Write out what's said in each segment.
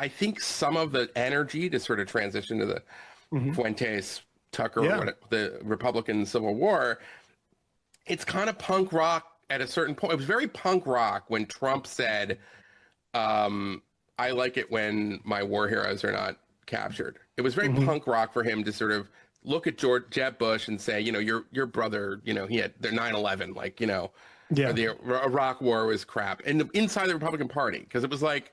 I think some of the energy to sort of transition to the Fuentes Tucker, the Republican Civil War, it's kind of punk rock at a certain point. It was very punk rock when Trump said, I like it when my war heroes are not captured. It was very punk rock for him to sort of look at Jeb Bush and say, you know, your brother, you know, he had their 9/11, like, you know, the Iraq War was crap. And inside the Republican Party, because it was like,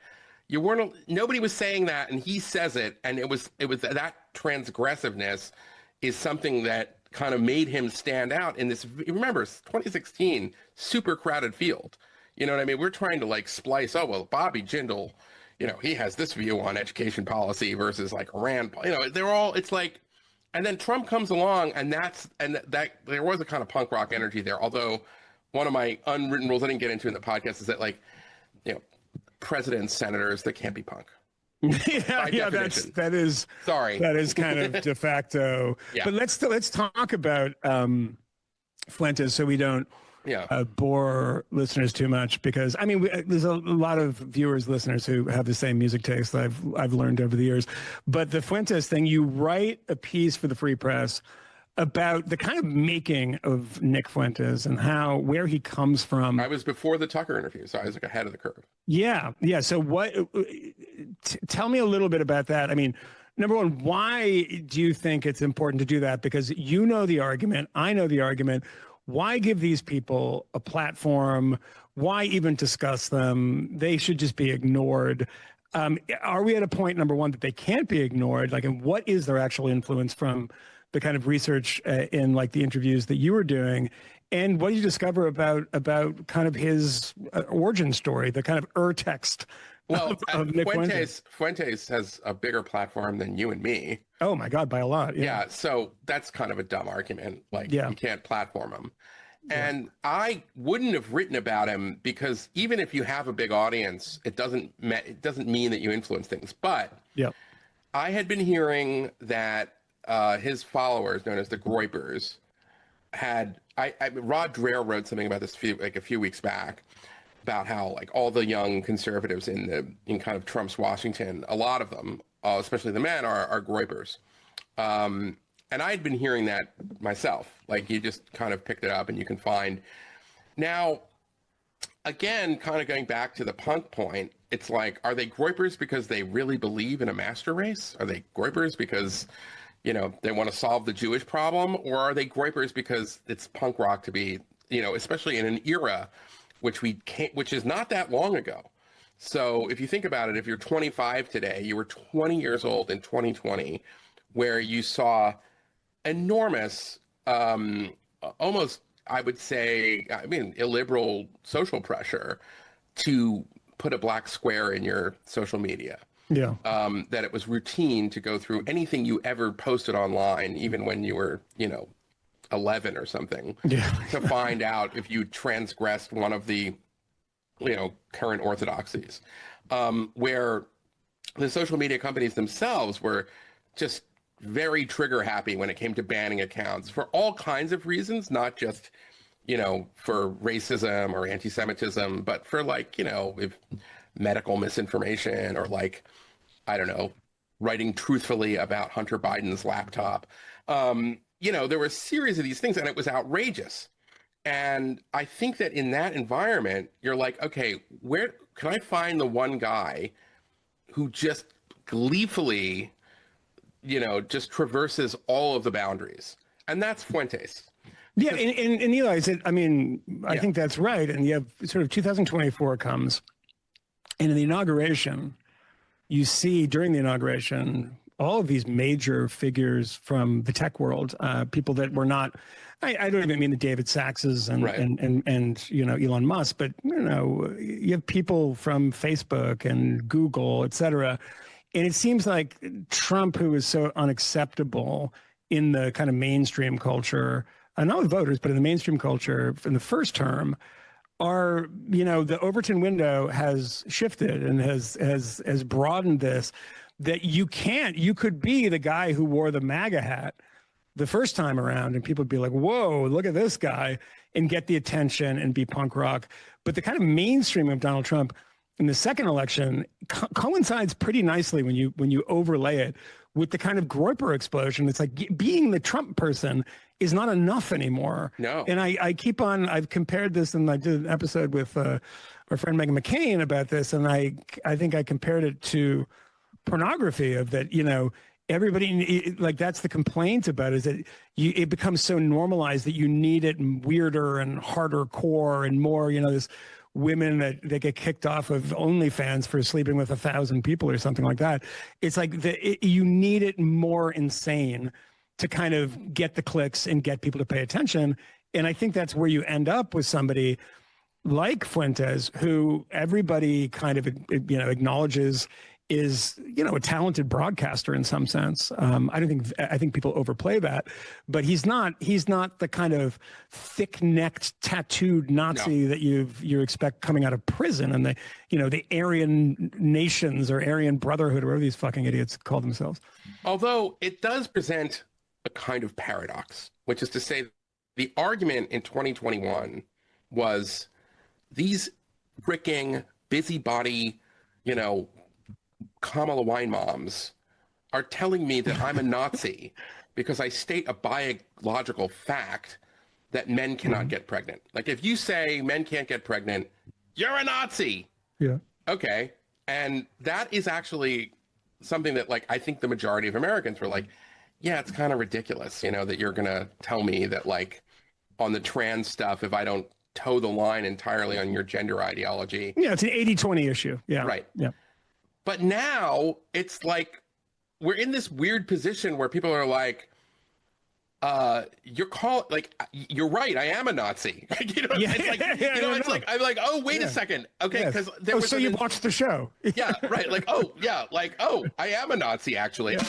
nobody was saying that, and he says it, and it was that transgressiveness is something that kind of made him stand out in this. Remember, 2016, super crowded field. You know what I mean? We're trying to like splice. Oh well, Bobby Jindal, you know, he has this view on education policy versus like Rand. You know, they're all. It's like, and then Trump comes along, and that there was a kind of punk rock energy there. Although one of my unwritten rules I didn't get into in the podcast is that, like, you know, presidents, senators, they can't be punk. That is kind of de facto. But let's talk about Fuentes, so we don't bore listeners too much, because I mean there's a lot of viewers, listeners who have the same music taste that I've learned over the years. But the Fuentes thing, you write a piece for the Free Press about the kind of making of Nick Fuentes and where he comes from. I was before the Tucker interview, so I was like ahead of the curve. Yeah. So tell me a little bit about that. I mean, number one, why do you think it's important to do that? Because you know the argument, I know the argument. Why give these people a platform? Why even discuss them? They should just be ignored. Are we at a point, number one, that they can't be ignored? Like, and what is their actual influence from the kind of research in like the interviews that you were doing? And what do you discover about kind of his origin story, the kind of text of Nick Fuentes? Fuentes has a bigger platform than you and me. Oh my God, by a lot. Yeah, so that's kind of a dumb argument. Like, you can't platform him. And I wouldn't have written about him, because even if you have a big audience, it doesn't mean that you influence things. But I had been hearing that his followers, known as the Gropers, had Rod Dreher wrote something about this a few weeks back about how, like, all the young conservatives in kind of Trump's Washington, a lot of them, especially the men, are Gropers. And I had been hearing that myself. Like, you just kind of picked it up, and you can find. Now, again, kind of going back to the punk point, it's like, are they Gropers because they really believe in a master race? Are they Gropers because, you know, they want to solve the Jewish problem? Or are they Gropers because it's punk rock to be, you know, especially in an era which is not that long ago. So if you think about it, if you're 25 today, you were 20 years old in 2020, where you saw enormous, almost, I would say, I mean, illiberal social pressure to put a black square in your social media. Yeah. That it was routine to go through anything you ever posted online, even when you were, you know, 11 or something, to find out if you transgressed one of the, you know, current orthodoxies, where the social media companies themselves were just very trigger happy when it came to banning accounts for all kinds of reasons, not just, you know, for racism or anti-Semitism, but for, like, you know, if medical misinformation, or, like, I don't know, writing truthfully about Hunter Biden's laptop. You know, there were a series of these things, and it was outrageous. And I think that in that environment, you're like, okay, where can I find the one guy who just gleefully, you know, just traverses all of the boundaries? And that's Fuentes. Yeah, and Eli said, I mean, I think that's right. And you have sort of 2024 comes, and in the inauguration, you see during the inauguration all of these major figures from the tech world, people that were not, I don't even mean the David Saxes and you know, Elon Musk, but, you know, you have people from Facebook and Google, et cetera. And it seems like Trump, who is so unacceptable in the kind of mainstream culture, not with voters, but in the mainstream culture in the first term, are, you know, the Overton window has shifted and has broadened this, that you could be the guy who wore the MAGA hat the first time around, and people would be like, whoa, look at this guy, and get the attention and be punk rock. But the kind of mainstream of Donald Trump in the second election coincides pretty nicely when you overlay it with the kind of Groyper explosion. It's like being the Trump person is not enough anymore. No. And I've compared this, and I did an episode with our friend Meghan McCain about this, and I think I compared it to pornography, of that, everybody, like, that's the complaint about, is that it becomes so normalized that you need it weirder and harder core and more, this women that get kicked off of OnlyFans for sleeping with 1,000 people or something like that. It's like you need it more insane to kind of get the clicks and get people to pay attention. And I think that's where you end up with somebody like Fuentes, who everybody kind of, acknowledges is, a talented broadcaster in some sense. I think people overplay that, but he's not the kind of thick-necked, tattooed Nazi that you expect coming out of prison, and the Aryan nations or Aryan Brotherhood, or whatever these fucking idiots call themselves. Although it does present a kind of paradox, which is to say, the argument in 2021 was these freaking busybody, Kamala wine moms are telling me that I'm a Nazi because I state a biological fact that men cannot get pregnant. Like, if you say men can't get pregnant, you're a Nazi. Yeah. Okay. And that is actually something that, like, I think the majority of Americans were like, yeah, it's kind of ridiculous, that you're going to tell me that, like, on the trans stuff, if I don't toe the line entirely on your gender ideology. Yeah, it's an 80-20 issue. Yeah. Right. Yeah. But now it's like we're in this weird position where people are like, you're right, I am a Nazi. It's like, I'm like, oh, wait a second. Okay, because you watched the show. Yeah, right. Like, oh, yeah, like, oh, I am a Nazi, actually. Yeah.